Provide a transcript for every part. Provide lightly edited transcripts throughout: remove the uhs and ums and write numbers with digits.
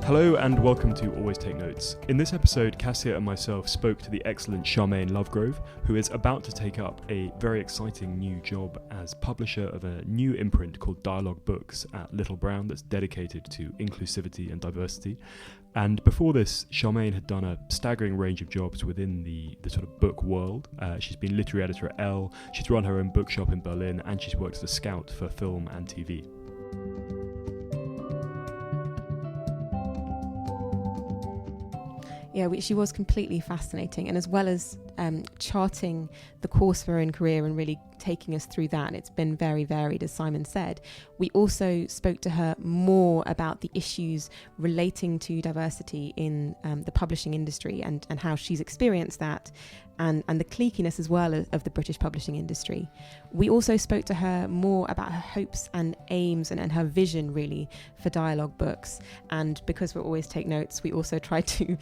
Hello and welcome to Always Take Notes. In this episode, Kassia and myself spoke to the excellent Sharmaine Lovegrove, who is about to take up a very exciting new job as publisher of a new imprint called Dialogue Books at Little Brown that's dedicated to inclusivity and diversity. And before this, Sharmaine had done a staggering range of jobs within the sort of book world. She's been literary editor at ELLE, she's run her own bookshop in Berlin, and she's worked as a scout for film and TV. Yeah, she was completely fascinating, and as well as charting the course for her own career and really taking us through that, it's been very varied, as Simon said. We also spoke to her more about the issues relating to diversity in the publishing industry and how she's experienced that, and the cliqueyness as well of the British publishing industry. We also spoke to her more about her hopes and aims and her vision really for Dialogue Books. And because we always take notes, we also try to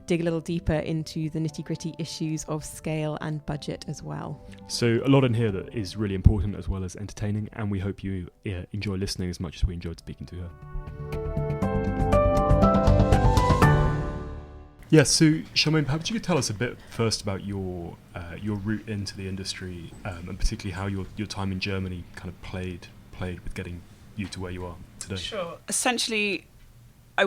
dig a little deeper into the nitty-gritty issues of scale and budget as well. So a lot in here that is really important as well as entertaining, and we hope you enjoy listening as much as we enjoyed speaking to her. Yes, so Sharmaine, perhaps you could tell us a bit first about your route into the industry, and particularly how your time in Germany kind of played with getting you to where you are today. Sure. Essentially, I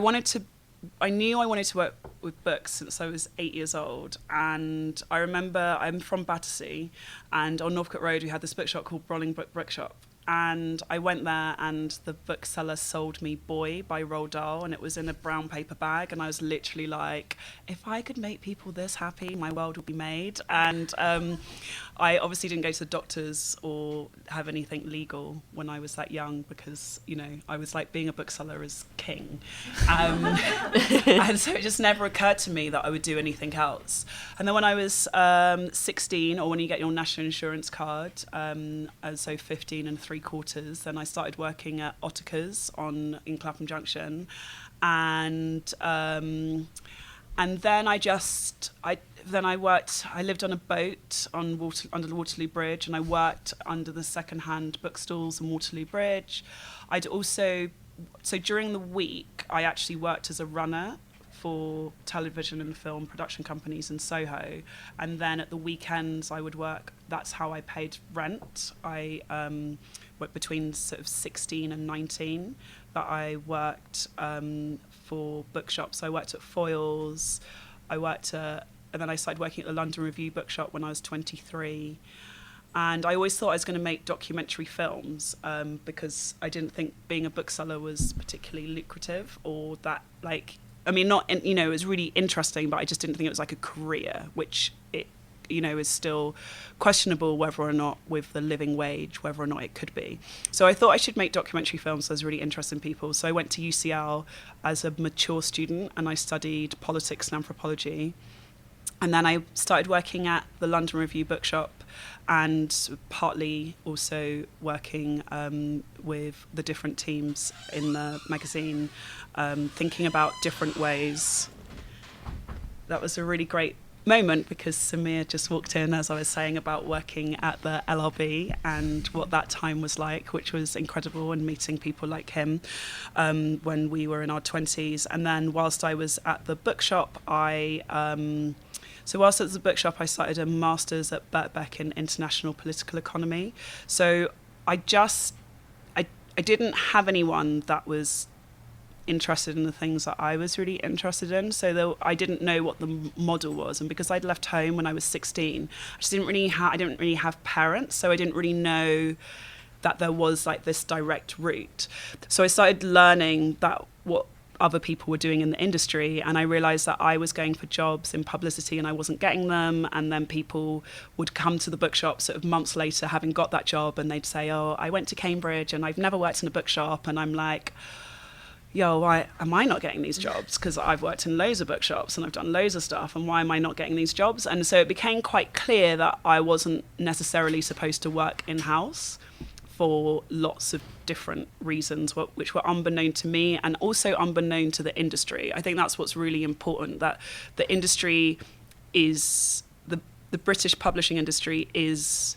knew I wanted to work with books since I was 8 years old, and I remember I'm from Battersea, and on Northcote Road we had this bookshop called Bolingbroke Bookshop. And I went there and the bookseller sold me Boy by Roald Dahl, and it was in a brown paper bag, and I was literally like, if I could make people this happy, my world would be made. And I obviously didn't go to the doctors or have anything legal when I was that young because, you know, I was like, being a bookseller is king. And so it just never occurred to me that I would do anything else. And then when I was 16, or when you get your national insurance card, so 15 and 3/4, then I started working at Ottokar's in Clapham Junction, and then I lived on a boat under the Waterloo Bridge, and I worked under the second-hand bookstores on Waterloo Bridge. So during the week, I actually worked as a runner for television and film production companies in Soho, and then at the weekends I would work. That's how I paid rent. I worked between sort of 16 and 19, but I worked for bookshops. I worked at Foyles, and then I started working at the London Review Bookshop when I was 23. And I always thought I was going to make documentary films because I didn't think being a bookseller was particularly lucrative, or that, like, I mean, it was really interesting, but I just didn't think it was like a career, which it, is still questionable whether or not with the living wage, whether or not it could be. So I thought I should make documentary films. So I was really interested in people. So I went to UCL as a mature student, and I studied politics and anthropology. And then I started working at the London Review Bookshop, and partly also working with the different teams in the magazine, thinking about different ways. That was a really great moment because Samir just walked in as I was saying about working at the LRB and what that time was like, which was incredible, and meeting people like him when we were in our 20s. And then whilst I was at the bookshop, whilst at the bookshop, I started a master's at Birkbeck in international political economy. So I didn't have anyone that was interested in the things that I was really interested in. So I didn't know what the model was. And because I'd left home when I was 16, I didn't really have parents. So I didn't really know that there was like this direct route. So I started learning that what other people were doing in the industry, and I realized that I was going for jobs in publicity and I wasn't getting them, and then people would come to the bookshop sort of months later having got that job, and they'd say, oh, I went to Cambridge and I've never worked in a bookshop. And I'm like, yo, why am I not getting these jobs? Because I've worked in loads of bookshops and I've done loads of stuff, and why am I not getting these jobs? And so it became quite clear that I wasn't necessarily supposed to work in-house for lots of different reasons, which were unbeknown to me and also unbeknown to the industry. I think that's what's really important, that the industry is, the British publishing industry is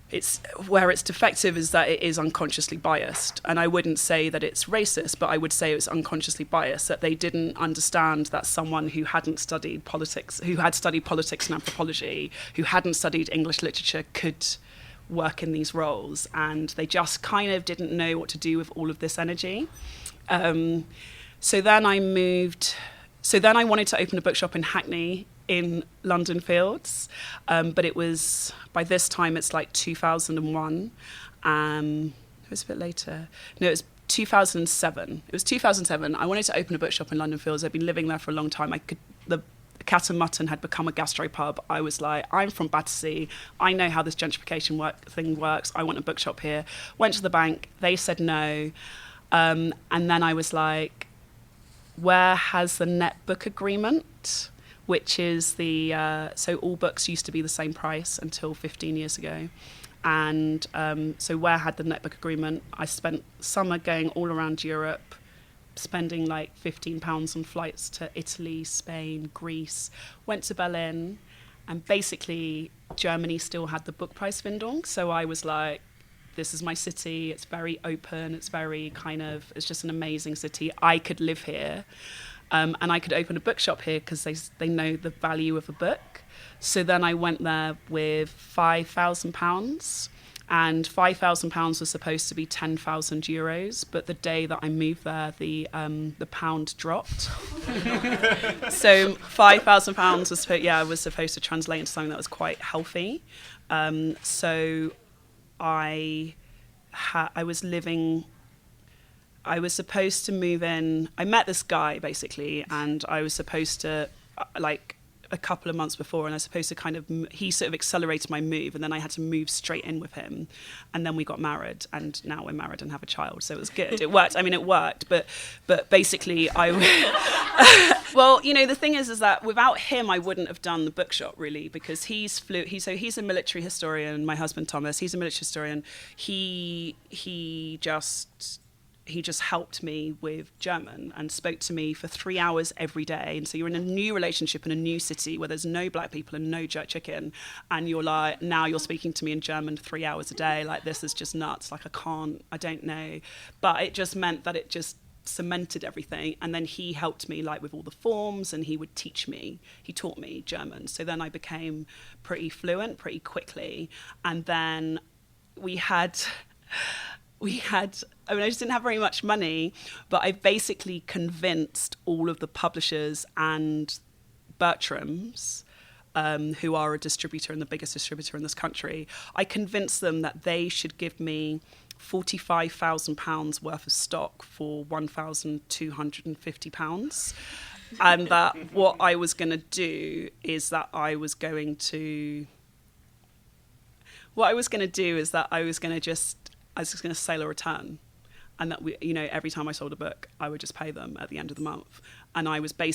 it's where it's defective is that it is unconsciously biased. And I wouldn't say that it's racist, but I would say it was unconsciously biased, that they didn't understand that someone who hadn't studied politics, who had studied politics and anthropology, who hadn't studied English literature could work in these roles. And they just kind of didn't know what to do with all of this energy. So then I wanted to open a bookshop in Hackney in London Fields, but it was, by this time it's like 2001. It was a bit later. No, it was 2007. It was 2007. I wanted to open a bookshop in London Fields. I'd been living there for a long time. The Cat and Mutton had become a gastropub. I was like, I'm from Battersea. I know how this gentrification thing works. I want a bookshop here. Went to the bank. They said no. And then I was like, where has the net book agreement? Which is so all books used to be the same price until 15 years ago. And so where had the netbook agreement? I spent summer going all around Europe, spending like £15 on flights to Italy, Spain, Greece, went to Berlin, and basically Germany still had the book price Findung. So I was like, this is my city, it's very open, it's just an amazing city. I could live here. And I could open a bookshop here because they know the value of a book. So then I went there with £5,000, and £5,000 was supposed to be 10,000 euros. But the day that I moved there, the pound dropped. So £5,000 was supposed to translate into something that was quite healthy. So I was supposed to move in. I met this guy basically, and I was supposed to, like a couple of months before, and I was supposed to he sort of accelerated my move, and then I had to move straight in with him, and then we got married, and now we're married and have a child. So it was good. It worked. I mean, it worked, but basically well, the thing is that without him, I wouldn't have done the bookshop really, because he's a military historian. My husband Thomas, he's a military historian. He just helped me with German and spoke to me for 3 hours every day. And so you're in a new relationship in a new city where there's no black people and no jerk chicken. And you're like, now you're speaking to me in German 3 hours a day. Like, this is just nuts. Like, I don't know. But it just meant that it just cemented everything. And then he helped me like with all the forms, and he taught me German. So then I became pretty fluent pretty quickly. And then I just didn't have very much money, but I basically convinced all of the publishers and Bertram's, who are a distributor and the biggest distributor in this country, I convinced them that they should give me £45,000 worth of stock for £1,250. And that what I was going to do is that I was going to sale a return, and that every time I sold a book, I would just pay them at the end of the month. And I was they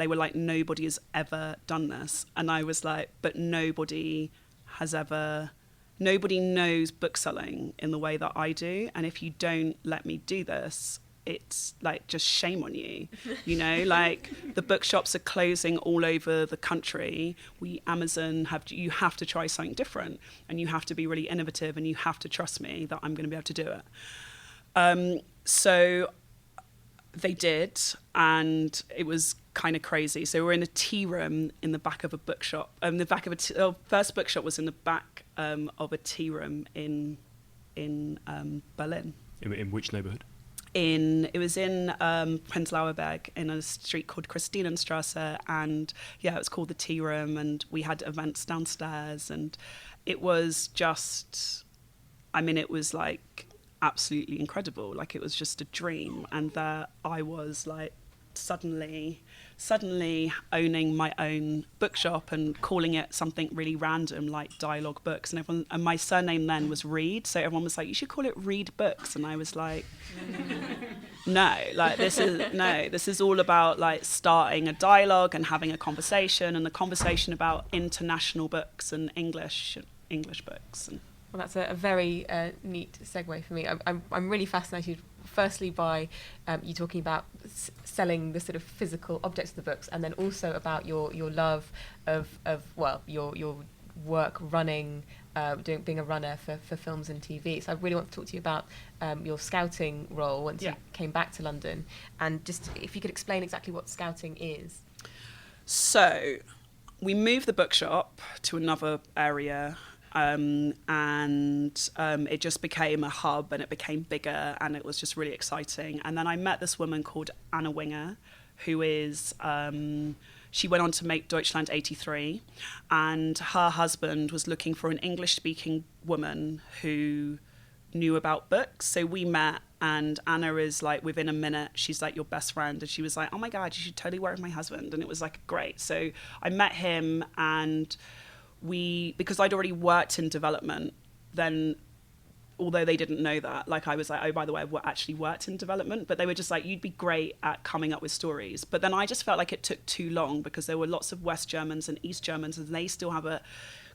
were like, nobody has ever done this. And I was like, but nobody knows bookselling in the way that I do. And if you don't let me do this, it's like, just shame on you. Like, the bookshops are closing all over the country. Amazon you have to try something different, and you have to be really innovative, and you have to trust me that I'm going to be able to do it. So they did, and it was kind of crazy. So we're in a tea room in the back of a bookshop. First bookshop was in the back of a tea room in Berlin. In which neighbourhood? It was in Prenzlauer Berg, in a street called Christinenstrasse, and it was called the Tea Room, and we had events downstairs, and it was just, it was like absolutely incredible. Like, it was just a dream, and there I was, like, suddenly owning my own bookshop and calling it something really random like Dialogue Books, and my surname then was Reed, so everyone was like, you should call it Reed Books, and I was like, no, like, this is all about like starting a dialogue and having a conversation, and the conversation about international books and English books. And well, that's a very neat segue for me. I'm really fascinated, firstly, by you talking about selling the sort of physical objects of the books, and then also about your love of your work running, being a runner for films and TV. So I really want to talk to you about your scouting role once you came back to London, and just if you could explain exactly what scouting is. So we moved the bookshop to another area, and it just became a hub, and it became bigger, and it was just really exciting. And then I met this woman called Anna Winger, who is... she went on to make Deutschland 83, and her husband was looking for an English-speaking woman who knew about books. So we met, and Anna is like, within a minute, she's like your best friend. And she was like, oh my God, you should totally work with my husband. And it was like, great. So I met him, and because I'd already worked in development, then although they didn't know that, like I was like, oh, by the way, I've actually worked in development, but they were just like, you'd be great at coming up with stories. But then I just felt like it took too long, because there were lots of West Germans and East Germans, and they still have a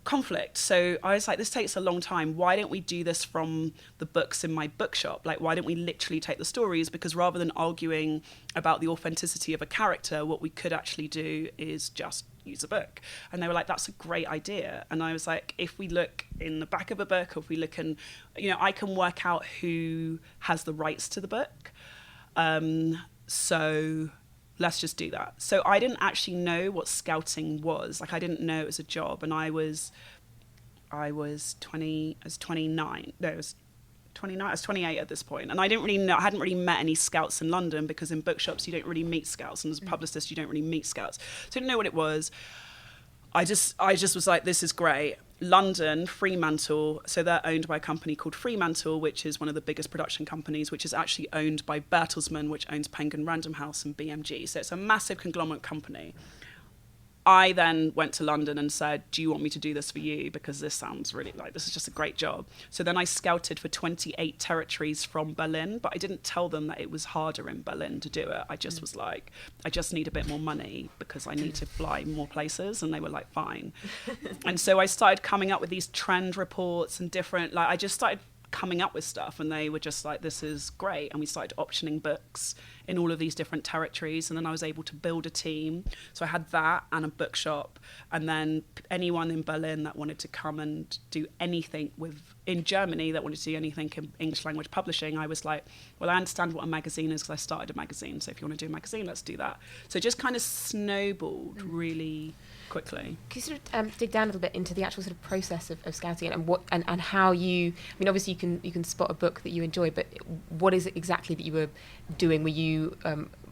conflict. So I was like, this takes a long time. Why don't we do this from the books in my bookshop? Like, why don't we literally take the stories? Because rather than arguing about the authenticity of a character, what we could actually do is just use a book. And they were like, that's a great idea. And I was like, if we look in the back of a book, or if we look in, I can work out who has the rights to the book. So let's just do that. So I didn't actually know what scouting was. Like, I didn't know it was a job. And I was 29. No, I was 29. I was 28 at this point. And I didn't really know, I hadn't really met any scouts in London, because in bookshops, you don't really meet scouts. And as a publicist, you don't really meet scouts. So I didn't know what it was. I just was like, this is great. London, Fremantle, so they're owned by a company called Fremantle, which is one of the biggest production companies, which is actually owned by Bertelsmann, which owns Penguin Random House and BMG. So it's a massive conglomerate company. I then went to London and said, do you want me to do this for you? Because this sounds really like, this is just a great job. So then I scouted for 28 territories from Berlin, but I didn't tell them that it was harder in Berlin to do it. I just was like, I just need a bit more money because I need to fly more places. And they were like, fine. And so I started coming up with these trend reports and different, like I just started coming up with stuff, and they were just like, this is great. And we started optioning books in all of these different territories, and then I was able to build a team. So I had that and a bookshop, and then anyone in Berlin that wanted to come and do anything in Germany that wanted to do anything in English language publishing, I was like, well, I understand what a magazine is because I started a magazine, so if you want to do a magazine, let's do that. So it just kind of snowballed really quickly. Can you sort of dig down a little bit into the actual sort of process of scouting, and what and how you, I mean, obviously you can spot a book that you enjoy, but what is it exactly that you were doing? Were you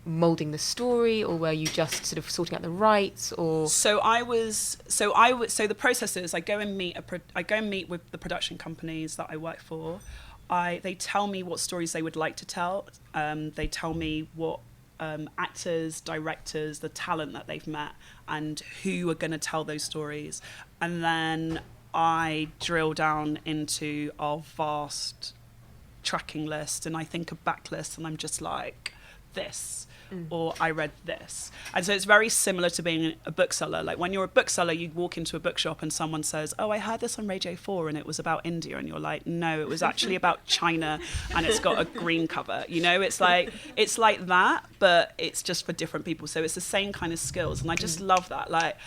moulding the story, or were you just sort of sorting out the rights? Or so the process is I go and meet with the production companies that I work for. They tell me what stories they would like to tell. They tell me what actors, directors, the talent that they've met, and who are going to tell those stories. And then I drill down into our vast tracking list, and I think of backlists, and I'm just like, this, or I read this. And so it's very similar to being a bookseller. Like when you're a bookseller, you walk into a bookshop and someone says, oh, I heard this on Radio 4 and it was about India. And you're like, no, it was actually about China, and it's got a green cover. It's like that, but it's just for different people. So it's the same kind of skills. And I just love that. Like,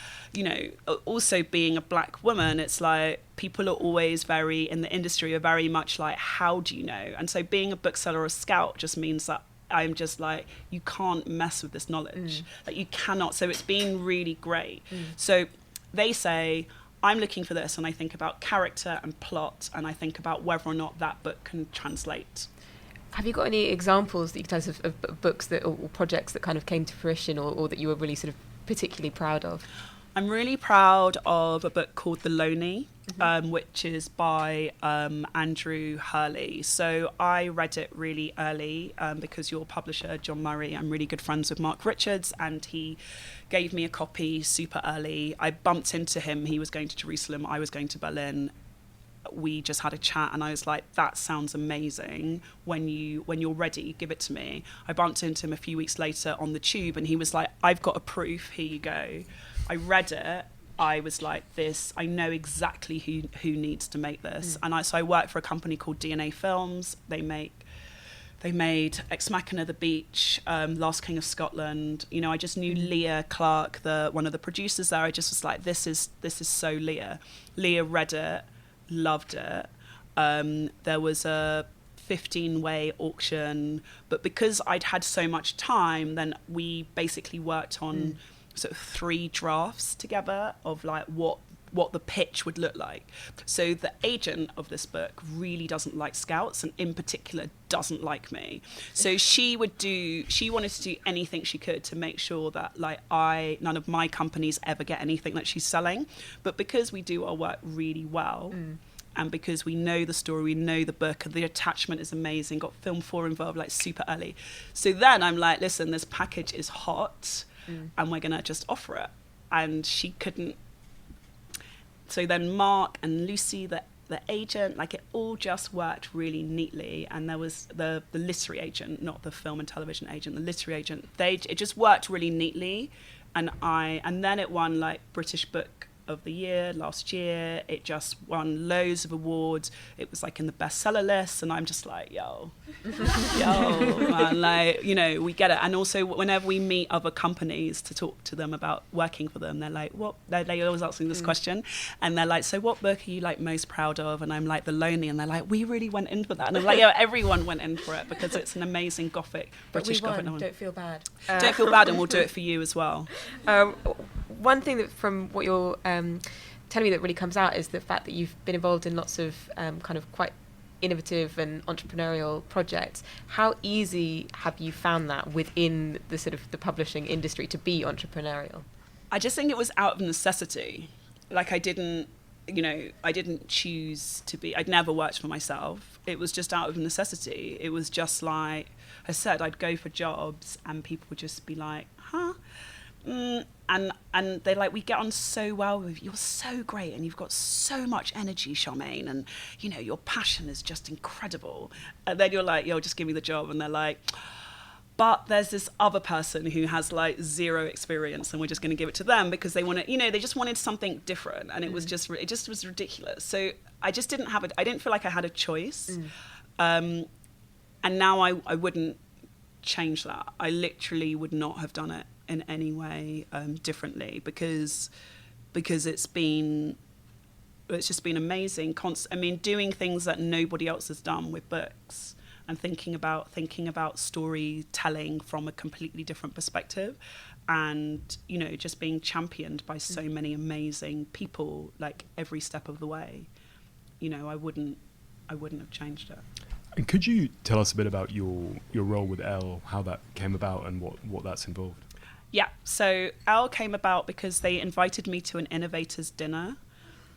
also being a black woman, it's like people are always in the industry are very much like, how do you know? And so being a bookseller or a scout just means that I'm just like, you can't mess with this knowledge. Like you cannot. So it's been really great. So they say, I'm looking for this, and I think about character and plot, and I think about whether or not that book can translate. Have you got any examples that you can tell us of books that or projects that kind of came to fruition, or that you were really sort of particularly proud of? I'm really proud of a book called The Loney, which is by Andrew Hurley. So I read it really early because your publisher, John Murray, I'm really good friends with Mark Richards, and he gave me a copy super early. I bumped into him. He was going to Jerusalem. I was going to Berlin. We just had a chat, and I was like, that sounds amazing. When you're ready, give it to me. I bumped into him a few weeks later on the tube, and he was like, I've got a proof, here you go. I read it. I was like, this, I know exactly who needs to make this. And so I work for a company called DNA Films. They make they made Ex Machina, The Beach, Last King of Scotland. You know, I just knew Leah Clark, one of the producers there. I just was like, this is so Leah. Leah read it, loved it. There was a 15-way auction, but because I'd had so much time, then we basically worked on sort of 3 drafts together of like what the pitch would look like. So the agent of this book really doesn't like scouts, and in particular doesn't like me. So she wanted to do anything she could to make sure that like none of my companies ever get anything that she's selling. But because we do our work really well, and because we know the story, we know the book, and the attachment is amazing, got Film 4 involved like super early. So then I'm like, listen, this package is hot and we're gonna just offer it. And she couldn't. So then Mark and Lucy, the agent, like it all just worked really neatly. And there was the literary agent, not the film and television agent, the literary agent. It just worked really neatly. And then it won like British Book of the Year last year. It just won loads of awards. It was like in the bestseller list, and I'm just like, yo, man, like, you know, we get it. And also whenever we meet other companies to talk to them about working for them, they're like, what? They always ask me this question, and they're like, so what book are you like most proud of? And I'm like, The Lonely, and they're like, we really went in for that. And I'm like, yeah, everyone went in for it because it's an amazing Gothic, British Gothic novel. Don't feel bad. Don't feel bad, and we'll do it for you as well. One thing that from what you're telling me that really comes out is the fact that you've been involved in lots of kind of quite innovative and entrepreneurial projects. How easy have you found that within the sort of the publishing industry to be entrepreneurial? I just think it was out of necessity. Like I didn't choose to be, I'd never worked for myself. It was just out of necessity. It was just like I said, I'd go for jobs and people would just be like, huh? And they're like, we get on so well with you. You're so great and you've got so much energy, Sharmaine, and you know your passion is just incredible. And then you're like, yo, just give me the job. And they're like, but there's this other person who has like 0 experience and we're just going to give it to them because they want to, you know, they just wanted something different, and it just was ridiculous. So I just didn't feel like I had a choice. And now I wouldn't change that. I literally would not have done it in any way differently because it's just been amazing. Doing things that nobody else has done with books, and thinking about storytelling from a completely different perspective, and you know, just being championed by so many amazing people like every step of the way. You know, I wouldn't have changed it. And could you tell us a bit about your role with ELLE, how that came about and what that's involved? Yeah, so ELLE came about because they invited me to an innovators dinner,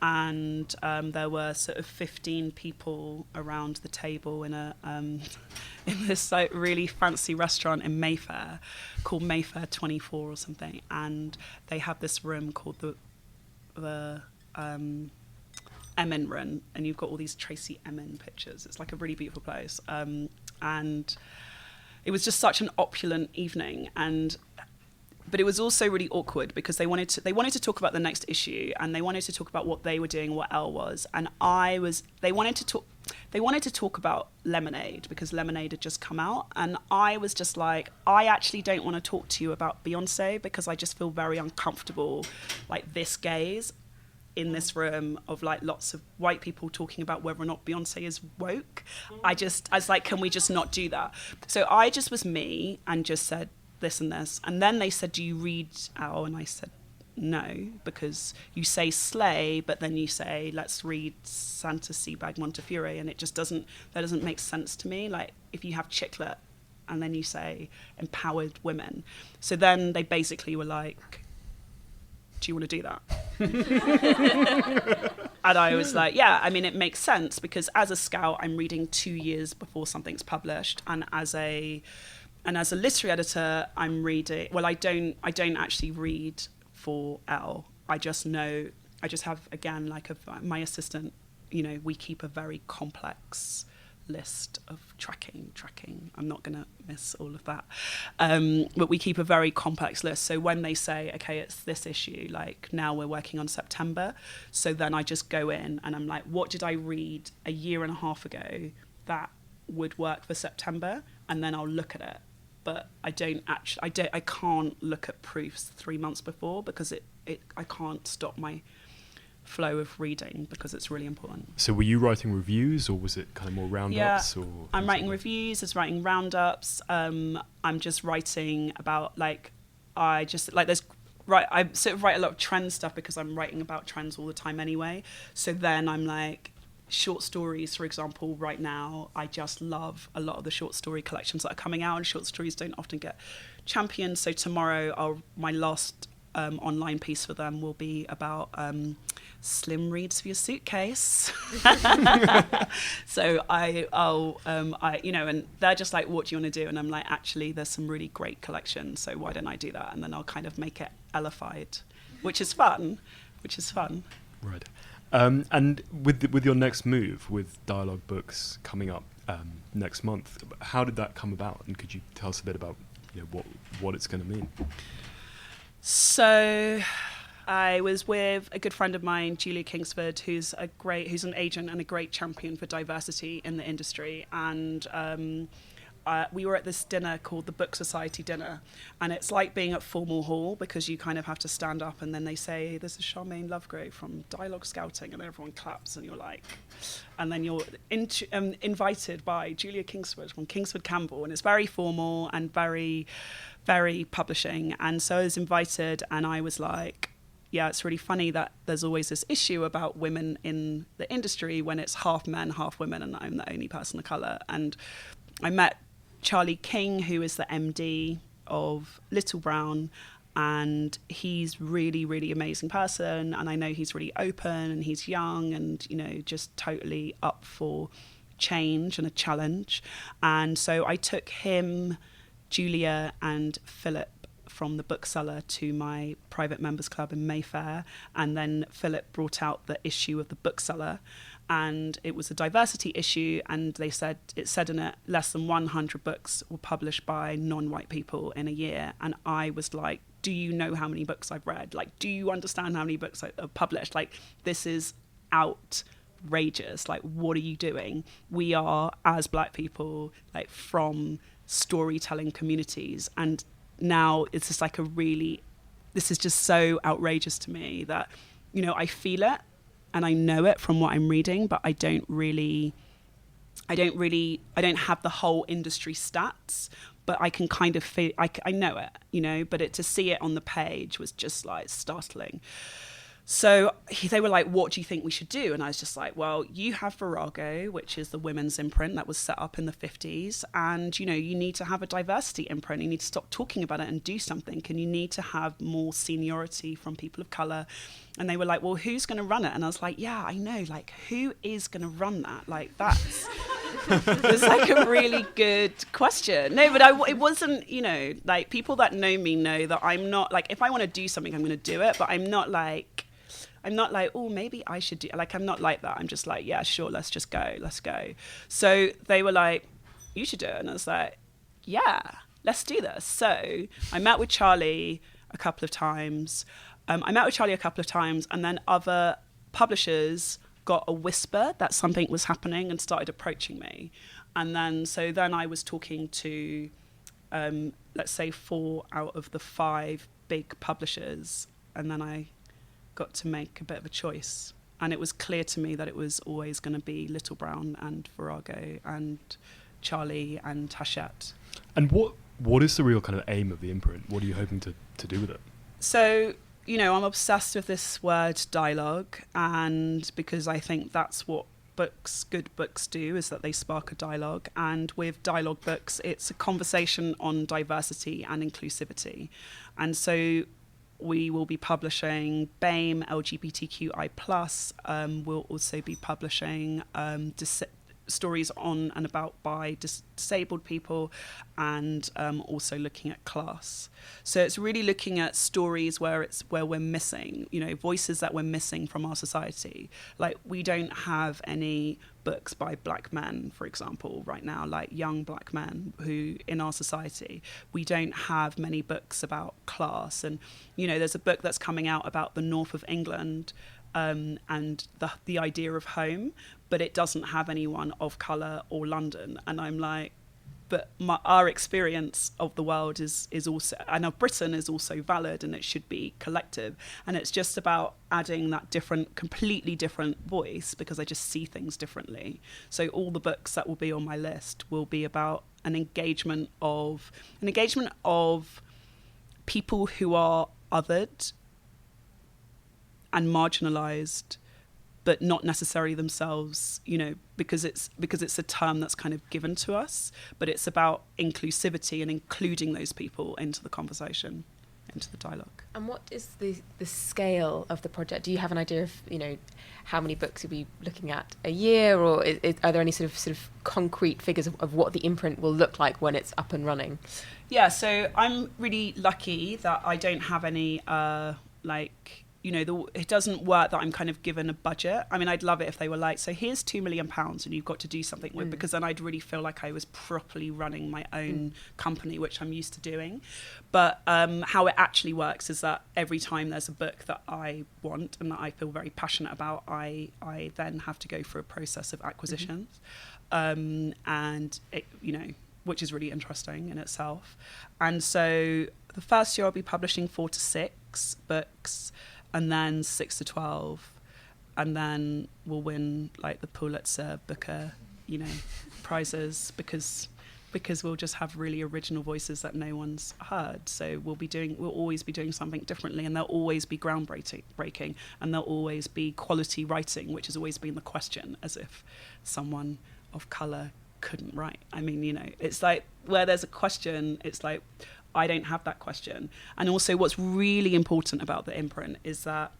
and there were sort of 15 people around the table in in this like really fancy restaurant in Mayfair called Mayfair 24 or something, and they have this room called the Emin room, and you've got all these Tracy Emin pictures. It's like a really beautiful place, and it was just such an opulent evening, but it was also really awkward because they wanted to talk about the next issue, and they wanted to talk about what they were doing, what ELLE was, and they wanted to talk about Lemonade because Lemonade had just come out, and I was just like, I actually don't want to talk to you about Beyonce because I just feel very uncomfortable, like this gaze in this room of like lots of white people talking about whether or not Beyonce is woke. I was like, can we just not do that? So I just was me and just said this and this. And then they said, do you read ELLE? And I said, no, because you say slay, but then you say, let's read Santa Sebag Montefiore. And it just doesn't make sense to me. Like if you have Chicklet and then you say empowered women. So then they basically were like, do you want to do that? And I was like, yeah, I mean, it makes sense because as a scout, I'm reading 2 years before something's published. And as a literary editor, I'm reading, well, I don't actually read for ELLE. I just have, again, like my assistant, you know, we keep a very complex list of tracking. I'm not going to miss all of that. But we keep a very complex list. So when they say, okay, it's this issue, like now we're working on September. So then I just go in and I'm like, what did I read a year and a half ago that would work for September, and then I'll look at it. But I can't look at proofs 3 months before, because I can't stop my flow of reading, because it's really important. So were you writing reviews, or was it kind of more roundups? Yeah, or I'm writing reviews, I was writing roundups. I'm just writing about I sort of write a lot of trend stuff, because I'm writing about trends all the time anyway. So then I'm like, short stories, for example, right now, I just love a lot of the short story collections that are coming out, and short stories don't often get championed. So tomorrow, my last online piece for them will be about slim reads for your suitcase. So I'll and they're just like, what do you want to do? And I'm like, actually, there's some really great collections, so why don't I do that? And then I'll kind of make it ellified, which is fun. Right. And with your next move, with Dialogue Books coming up next month, how did that come about? And could you tell us a bit about what it's going to mean? So I was with a good friend of mine, Julia Kingsford, who's an agent and a great champion for diversity in the industry. And we were at this dinner called the Book Society Dinner. And it's like being at Formal Hall, because you kind of have to stand up, and then they say, this is Sharmaine Lovegrove from Dialogue Scouting, and everyone claps, and you're like... And then you're invited by Julia Kingsford from Kingsford Campbell, and it's very formal and very, very publishing. And so I was invited, and I was like, yeah, it's really funny that there's always this issue about women in the industry when it's half men, half women, and I'm the only person of colour. And I met Charlie King, who is the MD of Little Brown, and he's really, really amazing person, and I know he's really open, and he's young, and just totally up for change and a challenge. And so I took him, Julia, and Philip from the bookseller to my private members club in Mayfair, and then Philip brought out the issue of the bookseller, and it was a diversity issue, and it said in it, less than 100 books were published by non-white people in a year. And I was like, do you know how many books I've read? Like, do you understand how many books I've published? Like, this is outrageous. Like, what are you doing? We are, as Black people, like, from storytelling communities, and now it's just like this is just so outrageous to me that, I feel it and I know it from what I'm reading, but I don't have the whole industry stats, but I can kind of feel, I know it, but to see it on the page was just like startling. So they were like, what do you think we should do? And I was just like, well, you have Virago, which is the women's imprint that was set up in the 50s. And, you need to have a diversity imprint. You need to stop talking about it and do something. And you need to have more seniority from people of colour. And they were like, well, who's going to run it? And I was like, yeah, I know. Like, who is going to run that? Like, that's... It's like a really good question. No, but it wasn't, like, people that know me know that I'm not, like, if I want to do something, I'm going to do it. But I'm not like, oh, maybe I should do, like, I'm not like that. I'm just like, yeah, sure, let's go. So they were like, you should do it. And I was like, yeah, let's do this. So I met with Charlie a couple of times. And then other publishers got a whisper that something was happening and started approaching me. And then I was talking to, let's say 4 out of the 5 big publishers. And then I got to make a bit of a choice, and it was clear to me that it was always going to be Little Brown and Virago and Charlie and Hachette. And what is the real kind of aim of the imprint? What are you hoping to do with it? So, I'm obsessed with this word dialogue, and because I think that's what good books do, is that they spark a dialogue. And with Dialogue Books, it's a conversation on diversity and inclusivity. And so we will be publishing BAME, LGBTQI+. We'll also be publishing stories on and about by disabled people, and also looking at class. So it's really looking at stories where we're missing, voices that we're missing from our society. Like, we don't have any books by Black men, for example, right now, like young Black men who in our society. We don't have many books about class. And, there's a book that's coming out about the north of England, and the idea of home, but it doesn't have anyone of colour or London. And I'm like, but our experience of the world is also, and of Britain is also valid, and it should be collective. And it's just about adding that completely different voice, because I just see things differently. So all the books that will be on my list will be about an engagement of people who are othered and marginalised, but not necessarily themselves, because it's a term that's kind of given to us, but it's about inclusivity and including those people into the conversation, into the dialogue. And what is the scale of the project? Do you have an idea of, how many books you'll be looking at a year, or are there any sort of concrete figures of what the imprint will look like when it's up and running? Yeah, so I'm really lucky that I don't have any, it doesn't work that I'm kind of given a budget. I mean, I'd love it if they were like, so here's £2 million and you've got to do something with, because then I'd really feel like I was properly running my own company, which I'm used to doing. But how it actually works is that every time there's a book that I want and that I feel very passionate about, I then have to go through a process of acquisitions. And it, which is really interesting in itself. And so the first year I'll be publishing 4 to 6 books, and then 6 to 12, and then we'll win like the Pulitzer, Booker, prizes, because we'll just have really original voices that no one's heard. So we'll always be doing something differently, and there'll always be groundbreaking, and there'll always be quality writing, which has always been the question, as if someone of colour couldn't write. I mean, it's like where there's a question, it's like, I don't have that question. And also what's really important about the imprint is that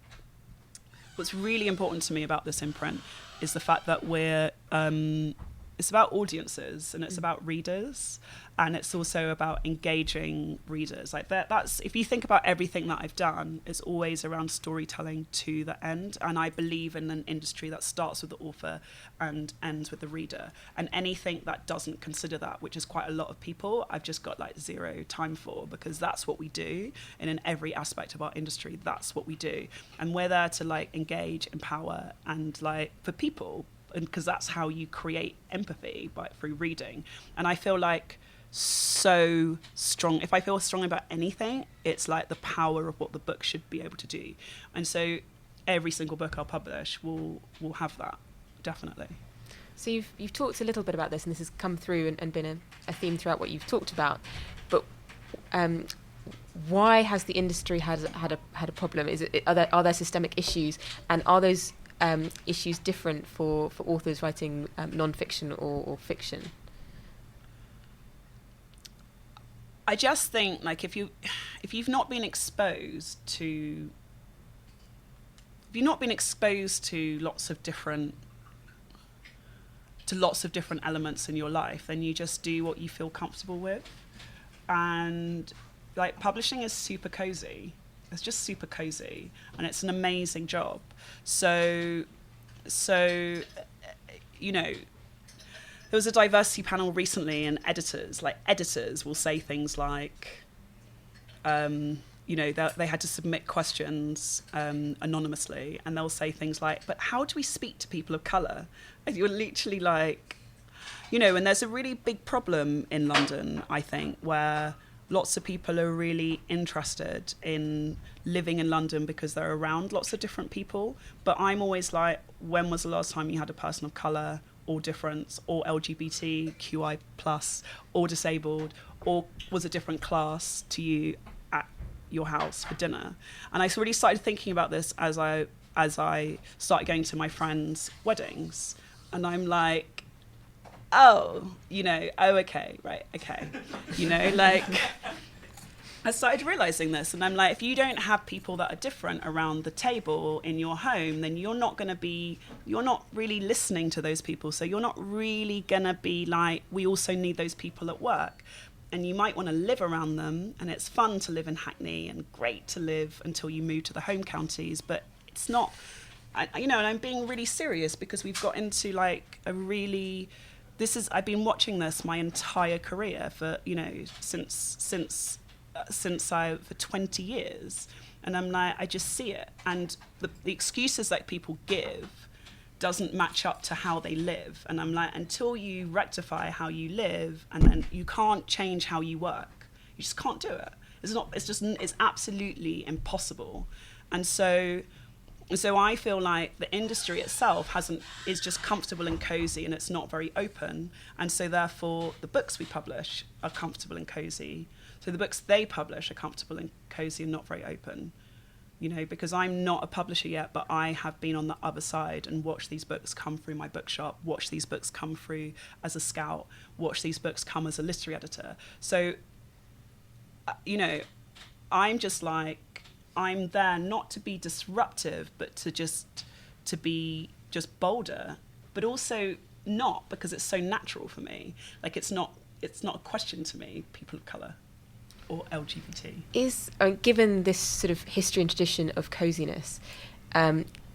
what's really important to me about this imprint is the fact that it's about audiences, and it's about readers, and it's also about engaging readers. Like that's, if you think about everything that I've done, it's always around storytelling to the end. And I believe in an industry that starts with the author and ends with the reader. And anything that doesn't consider that, which is quite a lot of people, I've just got like zero time for, because that's what we do. And in every aspect of our industry, that's what we do. And we're there to like engage, empower, and like for people, and because that's how you create empathy, through reading. And I feel like so strong, if I feel strong about anything, it's like the power of what the book should be able to do. And so every single book I'll publish will have that, definitely. So you've talked a little bit about this, and this has come through and been a theme throughout what you've talked about, but why has the industry had a problem? Are there systemic issues, and are those issues different for authors writing non-fiction or fiction? I just think, like, if you've not been exposed to lots of different elements in your life, then you just do what you feel comfortable with. And like, publishing is super cozy. It's just super cozy, and it's an amazing job. So there was a diversity panel recently, and editors will say things like, they had to submit questions anonymously, and they'll say things like, but how do we speak to people of colour? And you're literally like, and there's a really big problem in London, I think, where lots of people are really interested in living in London because they're around lots of different people. But I'm always like, when was the last time you had a person of colour or difference or LGBTQI+, or disabled, or was a different class to you at your house for dinner? And I really started thinking about this as I started going to my friends' weddings. And I'm like, okay, right, okay. I started realizing this, and I'm like, if you don't have people that are different around the table in your home, then you're not really listening to those people. So you're not really gonna be like, we also need those people at work. And you might want to live around them, and it's fun to live in Hackney and great to live until you move to the home counties, but it's not, and I'm being really serious, because we've got into like I've been watching this my entire career for, since for 20 years. And I'm like, I just see it. And the excuses that people give doesn't match up to how they live. And I'm like, until you rectify how you live, and then you can't change how you work. You just can't do it. It's absolutely impossible. And so I feel like the industry itself is just comfortable and cozy, and it's not very open. And so therefore the books we publish are comfortable and cozy. So the books they publish are comfortable and cozy and not very open. Because I'm not a publisher yet, but I have been on the other side and watched these books come through my bookshop, watched these books come through as a scout, watched these books come as a literary editor. So, I'm just like, I'm there not to be disruptive, but to be just bolder, but also not, because it's so natural for me. Like, it's not a question to me, people of colour or LGBT. Given this sort of history and tradition of coziness,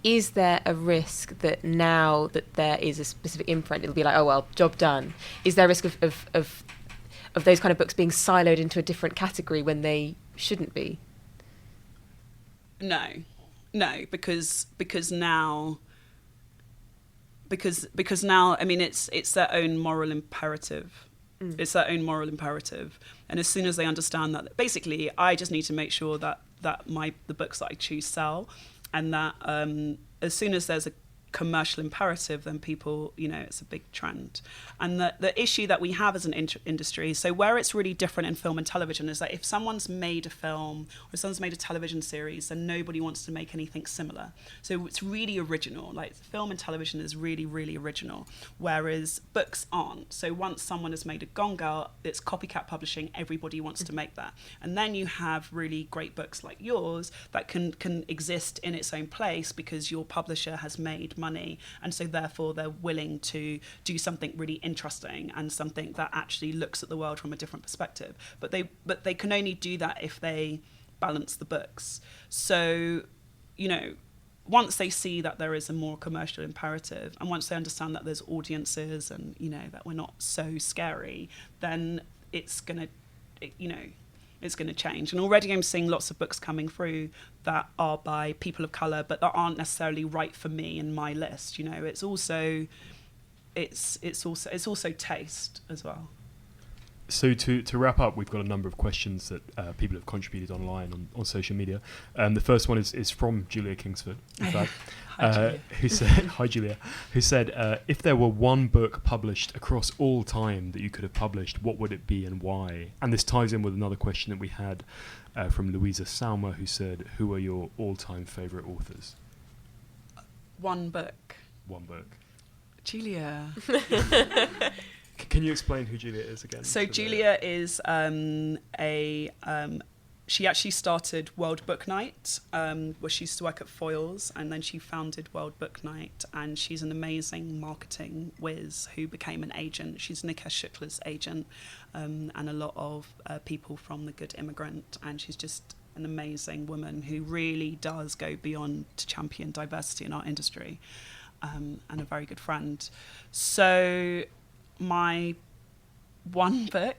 is there a risk that now that there is a specific imprint, it'll be like, oh well, job done? Is there a risk of those kind of books being siloed into a different category when they shouldn't be? No, because now, I mean, it's their own moral imperative. It's their own moral imperative. And as soon as they understand that, basically, I just need to make sure that the books that I choose sell, and that as soon as there's a commercial imperative, then people, it's a big trend. And the issue that we have as an industry, so where it's really different in film and television, is that if someone's made a film or someone's made a television series, then nobody wants to make anything similar. So it's really original. Like, film and television is really, really original, whereas books aren't. So once someone has made a Gone Girl, it's copycat publishing, everybody wants to make that. And then you have really great books like yours that can exist in its own place because your publisher has made money, and so therefore they're willing to do something really interesting and something that actually looks at the world from a different perspective. But they can only do that if they balance the books. So, once they see that there is a more commercial imperative, and once they understand that there's audiences and that we're not so scary, then it's gonna change. And already I'm seeing lots of books coming through that are by people of colour, but that aren't necessarily right for me in my list. It's also taste as well. So to wrap up, we've got a number of questions that people have contributed online on social media. The first one is from Julia Kingsford, in fact, who said, "Hi Julia," who said, "If there were one book published across all time that you could have published, what would it be and why?" And this ties in with another question that we had from Louisa Salma, who said, "Who are your all-time favourite authors?" One book. Julia. Can you explain who Julia is again? So Julia is she actually started World Book Night, where she used to work at Foyles, and then she founded World Book Night, and she's an amazing marketing whiz who became an agent. She's Nikesh Shukla's agent, and a lot of people from The Good Immigrant, and she's just an amazing woman who really does go beyond to champion diversity in our industry, and a very good friend. So my one book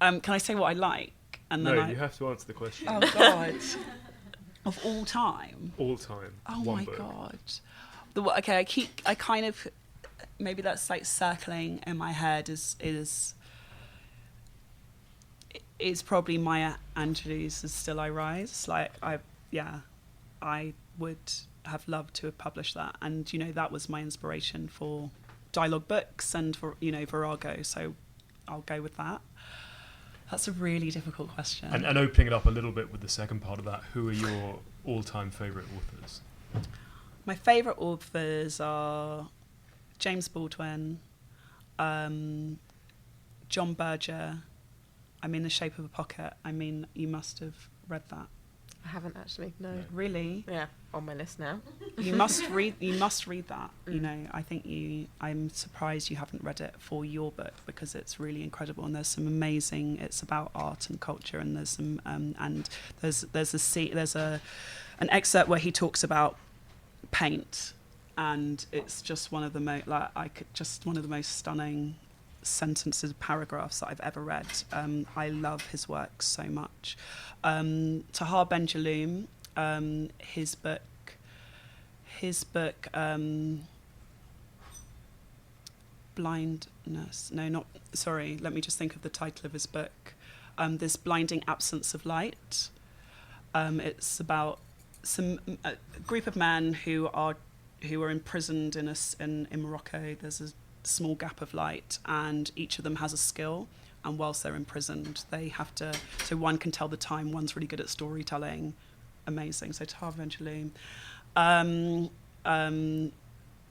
can I say what I like? And then you have to answer the question. Oh God. Of all time? All time. Oh one my book. God. I kind of, maybe that's like circling in my head is probably Maya Angelou's Still I Rise. Like, I would have loved to have published that, and that was my inspiration for dialogue books and for Virago, so I'll go with that. That's a really difficult question. And opening it up a little bit with the second part of that, who are your all-time favourite authors? My favourite authors are James Baldwin, John Berger. The Shape of a Pocket. You must have read that. I haven't actually, no. Really? Yeah, on my list now. You must read that. I think I'm surprised you haven't read it for your book, because it's really incredible, and there's some amazing, it's about art and culture, and there's some and there's an excerpt where he talks about paint, and it's just one of the most stunning sentences, paragraphs that I've ever read. I love his work so much. Tahar Benjaloum, his book, Blindness. No, not, sorry, let me just think of the title of his book. This Blinding Absence of Light. It's about a group of men who are imprisoned in Morocco. There's a small gap of light, and each of them has a skill. And whilst they're imprisoned, they have to. So one can tell the time. One's really good at storytelling. Amazing. So Tahar Benjaloum,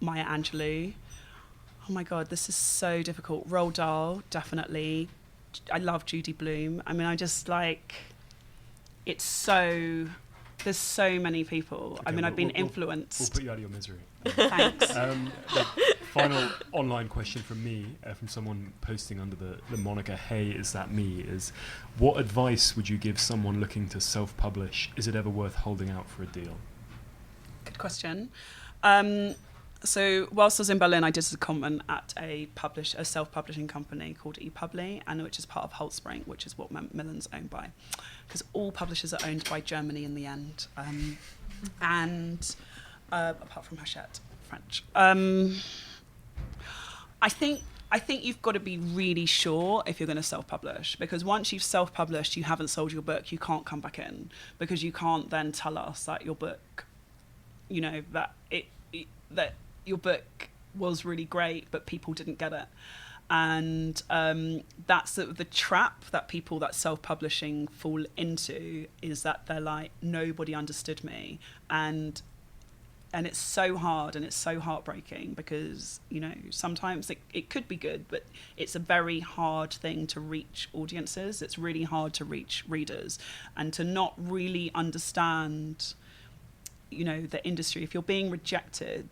Maya Angelou. Oh my God, this is so difficult. Roald Dahl, definitely. I love Judy Blume. I mean, I just like. It's so. There's so many people. Okay, I mean, I've been influenced. We'll put you out of your misery. Thanks. The final online question from me, from someone posting under the moniker "Hey, is that me?" is, what advice would you give someone looking to self-publish? Is it ever worth holding out for a deal? Good question. So whilst I was in Berlin, I did a comment at a self-publishing company called ELLE, and which is part of Holtzbrinck, which is what Macmillan's owned by, because all publishers are owned by Germany in the end, and apart from Hachette, French. I think you've got to be really sure if you're going to self-publish, because once you've self-published, you haven't sold your book, you can't come back in, because you can't then tell us that your book, you know, that your book was really great, but people didn't get it. And that's the trap that people that self-publishing fall into, is that they're like, nobody understood me. And it's so hard and it's so heartbreaking, because, you know, sometimes it could be good, but it's a very hard thing to reach audiences. It's really hard to reach readers, and to not really understand, you know, the industry. If you're being rejected,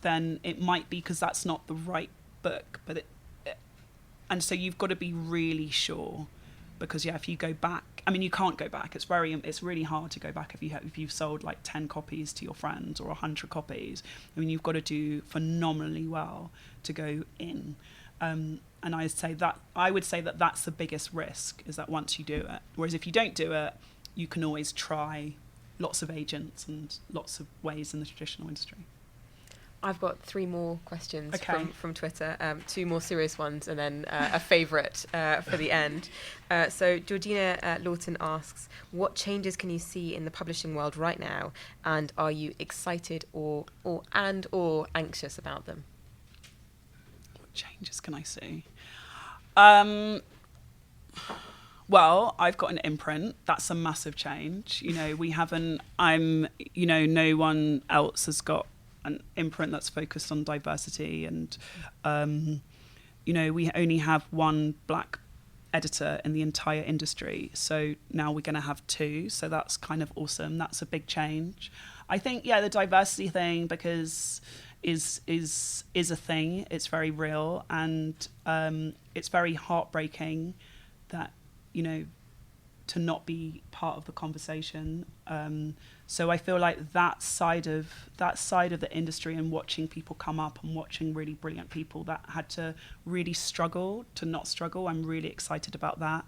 then it might be because that's not the right book. And so you've got to be really sure, because if you go back, I mean, you can't go back. It's really hard to go back if you've sold like 10 copies to your friends or 100 copies. I mean, you've got to do phenomenally well to go in. And I would say that that's the biggest risk, is that once you do it. Whereas if you don't do it, you can always try lots of agents and lots of ways in the traditional industry. I've got 3 more questions from Twitter, 2 more serious ones, and then a favourite for the end. So Georgina Lawton asks, what changes can you see in the publishing world right now, and are you excited or anxious about them? What changes can I see? Well, I've got an imprint. That's a massive change. You know, no one else has got an imprint that's focused on diversity, and you know, we only have one black editor in the entire industry, so now we're going to have 2, so that's kind of awesome. That's a big change. I think the diversity thing, because is a thing. It's very real, and it's very heartbreaking that, you know, to not be part of the conversation. So I feel like that side of the industry, and watching people come up and watching really brilliant people that had to really struggle to not struggle, I'm really excited about that.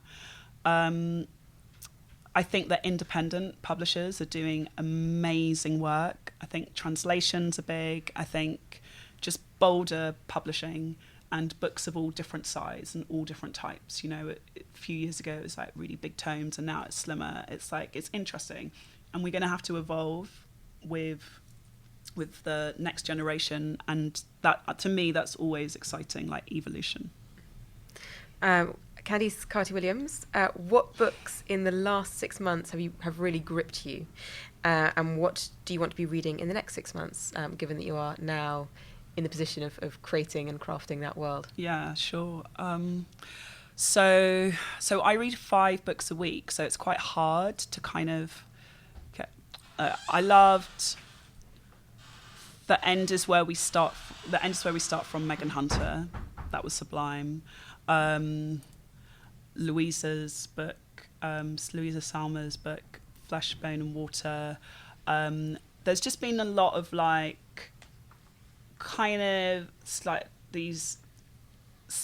I think that independent publishers are doing amazing work. I think translations are big. I think just bolder publishing, and books of all different size and all different types. You know, a few years ago it was like really big tomes, and now it's slimmer. It's like, it's interesting, and we're going to have to evolve with the next generation, and that, to me, that's always exciting, like evolution. Candice Carty-Williams, what books in the last 6 months have really gripped you, and what do you want to be reading in the next 6 months, given that you are now in the position of creating and crafting that world? Yeah, sure. So I read 5 books a week, so it's quite hard to kind of get. I loved The End Is Where We Start. The End Is Where We Start from Megan Hunter. That was sublime. Louisa's book, Louisa Salmer's book, Flesh, Bone and Water. There's just been a lot of like kind of like these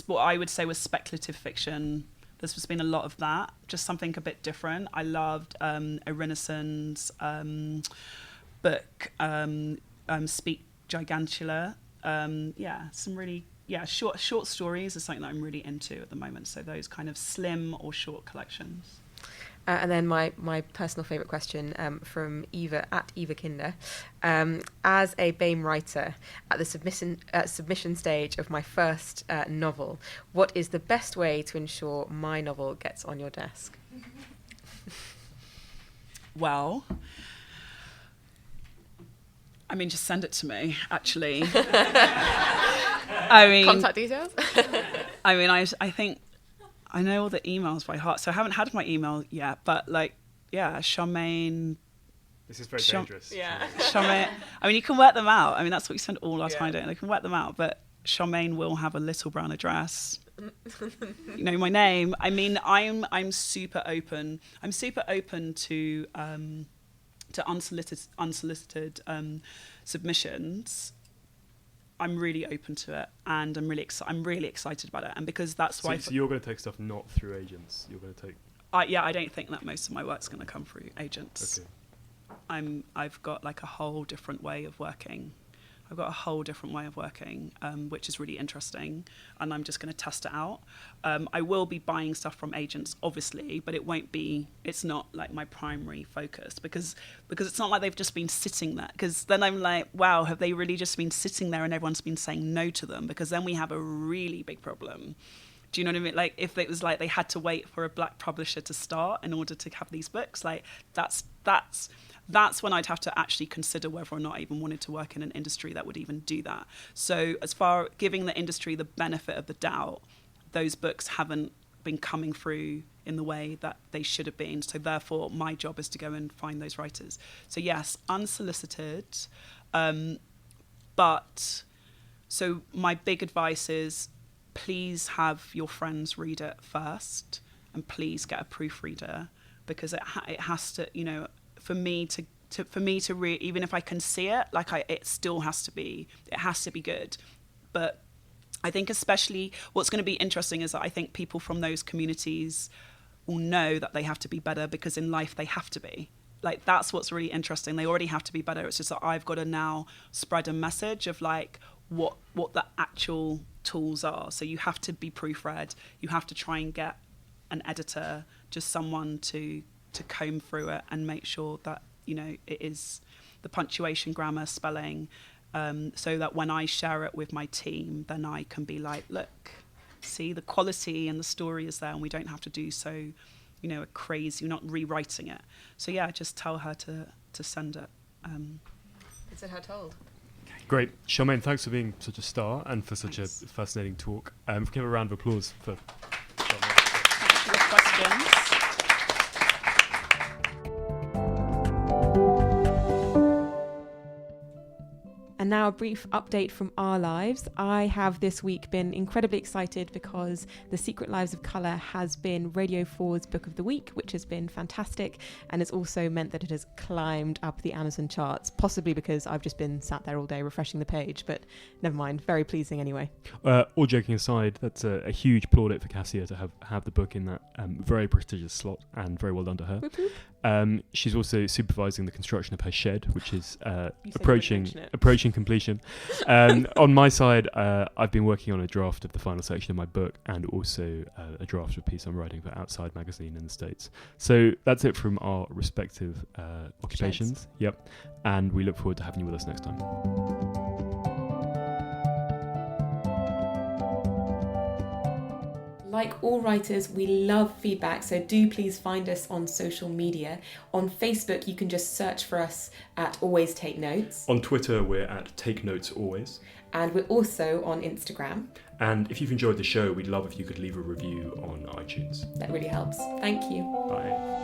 what I would say was speculative fiction. There's just been a lot of that, just something a bit different. I loved Irenison's book, Speak Gigantula. Some really short stories is something that I'm really into at the moment. So those kind of slim or short collections. And then my personal favourite question from Eva at Eva Kinder. As a BAME writer at the submission stage of my first novel, what is the best way to ensure my novel gets on your desk? Well, I mean, just send it to me, actually. Contact details? I mean, I think I know all the emails by heart, so I haven't had my email yet, but Sharmaine. This is very dangerous. Yeah. Sharmaine, I mean, you can work them out. I mean, that's what we spend all our time doing. They can work them out, but Sharmaine will have a little brown address. You know my name. I mean, I'm super open. I'm super open to unsolicited submissions. I'm really open to it, and I'm really excited about it, and because that's why. So you're going to take stuff not through agents. You're going to take. I don't think that most of my work's going to come through agents. Okay. I've got like a whole different way of working. Which is really interesting, and I'm just going to test it out. I will be buying stuff from agents, obviously, but it's not like my primary focus because it's not like they've just been sitting there. Because then I'm like, wow, have they really just been sitting there and everyone's been saying no to them? Because then we have a really big problem. Do you know what I mean? Like if it was like they had to wait for a black publisher to start in order to have these books, like that's when I'd have to actually consider whether or not I even wanted to work in an industry that would even do that. So as far giving the industry the benefit of the doubt, those books haven't been coming through in the way that they should have been. So therefore, my job is to go and find those writers. So yes, unsolicited. But so my big advice is please have your friends read it first, and please get a proofreader, because it has to, you know, for me to read, even if I can see it, it still has to be good. But I think especially what's going to be interesting is that I think people from those communities will know that they have to be better, because in life they have to be. Like, that's what's really interesting. They already have to be better. It's just that I've got to now spread a message of like what the actual tools are. So you have to be proofread. You have to try and get an editor, just someone to comb through it and make sure that, you know, it is the punctuation, grammar, spelling, so that when I share it with my team, then I can be like, look, see, the quality and the story is there, and we don't have to do so, you know, crazy, you're not rewriting it. So yeah, just tell her to send it. Consider her told. Great. Sharmaine, thanks for being such a star and for such a fascinating talk. If we can have a round of applause for Sharmaine. Thanks for the questions. And now a brief update from our lives. I have this week been incredibly excited because The Secret Lives of Colour has been Radio 4's Book of the Week, which has been fantastic, and it's also meant that it has climbed up the Amazon charts, possibly because I've just been sat there all day refreshing the page, but never mind, very pleasing anyway. All joking aside, that's a huge plaudit for Kassia to have the book in that very prestigious slot, and very well done to her. Whoop, whoop. She's also supervising the construction of her shed, which is approaching completion. On my side, I've been working on a draft of the final section of my book, and also a draft of a piece I'm writing for Outside Magazine in the States. So that's it from our respective occupations. Sheds. Yep. And we look forward to having you with us next time. Like all writers, we love feedback, so do please find us on social media. On Facebook, you can just search for us at Always Take Notes. On Twitter, we're at Take Notes Always. And we're also on Instagram. And if you've enjoyed the show, we'd love if you could leave a review on iTunes. That really helps. Thank you. Bye.